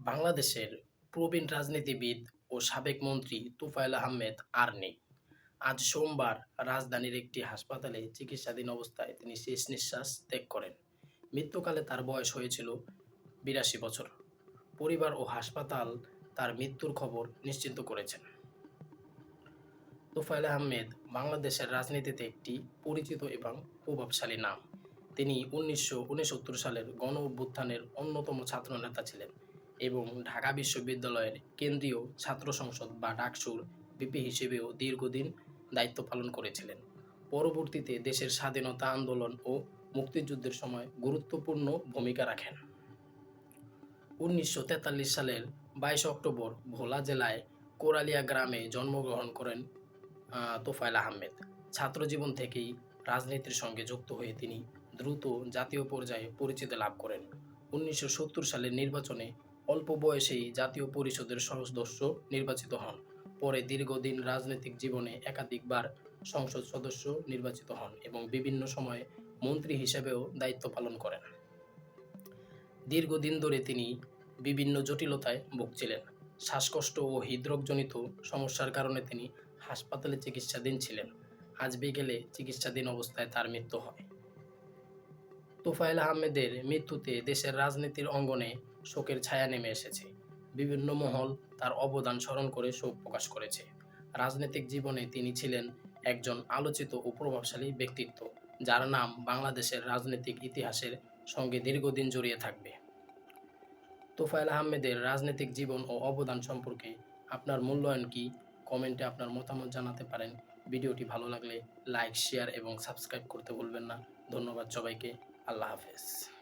বাংলাদেশের প্রবীণ রাজনীতিবিদ ও সাবেক মন্ত্রী তোফায়েল আহমেদ আর নেই। আজ সোমবার রাজধানীর একটি হাসপাতালে চিকিৎসাধীন অবস্থায় তিনি শেষ নিঃশ্বাস ত্যাগ করেন। মৃত্যুকালে তার বয়স হয়েছিল ৮২ বছর। পরিবার ও হাসপাতাল তার মৃত্যুর খবর নিশ্চিত করেছেন। তোফায়েল আহমেদ বাংলাদেশের রাজনীতিতে একটি পরিচিত এবং প্রভাবশালী নাম। তিনি ১৯৬৯ সালের গণ-অভ্যুত্থানের অন্যতম ছাত্রনেতা ছিলেন এবং ঢাকা বিশ্ববিদ্যালয়ের কেন্দ্রীয় ছাত্র সংসদ বা ডাকসুর ভিপি হিসেবেও দীর্ঘদিন দায়িত্ব পালন করেছিলেন। পরবর্তীতে দেশের স্বাধীনতা আন্দোলন ও মুক্তিযুদ্ধের সময় গুরুত্বপূর্ণ ভূমিকা রাখেন। ১৯৪৩ সালের ২২ অক্টোবর ভোলা জেলায় কোরালিয়া গ্রামে জন্মগ্রহণ করেন তোফায়েল আহমেদ। ছাত্রজীবন থেকেই রাজনীতির সঙ্গে যুক্ত হয়ে তিনি দ্রুত জাতীয় পর্যায়ে পরিচিতি লাভ করেন। ১৯৭০ সালের নির্বাচনে অল্প বয়সেই জাতীয় পরিষদের সদস্য নির্বাচিত হন। পরে দীর্ঘদিন রাজনৈতিক জীবনে একাধিকবার সংসদ সদস্য নির্বাচিত হন এবং বিভিন্ন সময়ে মন্ত্রী হিসেবেও দায়িত্ব পালন করেন। দীর্ঘদিন ধরে তিনি বিভিন্ন জটিলতায় ভুগছিলেন। শ্বাসকষ্ট ও হৃদরোগজনিত সমস্যার কারণে তিনি হাসপাতালে চিকিৎসাধীন ছিলেন। আজ বিকেলে চিকিৎসাধীন অবস্থায় তার মৃত্যু হয়। তোফায়েল আহমেদের মৃত্যুতে দেশের রাজনীতির অঙ্গনে শোকের ছায়া নেমে এসেছে। বিভিন্ন মহল তার অবদান স্মরণ করে শোক প্রকাশ করেছে। রাজনৈতিক জীবনে তিনি ছিলেন একজন আলোচিত ও প্রভাবশালী ব্যক্তিত্ব, যার নাম বাংলাদেশের রাজনৈতিক ইতিহাসের সঙ্গে দীর্ঘদিন জড়িয়ে থাকবে। তোফায়েল আহমেদের রাজনৈতিক জীবন ও অবদান সম্পর্কে আপনার মূল্যায়ন কি? কমেন্টে আপনার মতামত জানাতে পারেন। ভিডিওটি ভালো লাগলে লাইক, শেয়ার এবং সাবস্ক্রাইব করতে ভুলবেন না। ধন্যবাদ সবাইকে। আল্লাহ হাফেজ।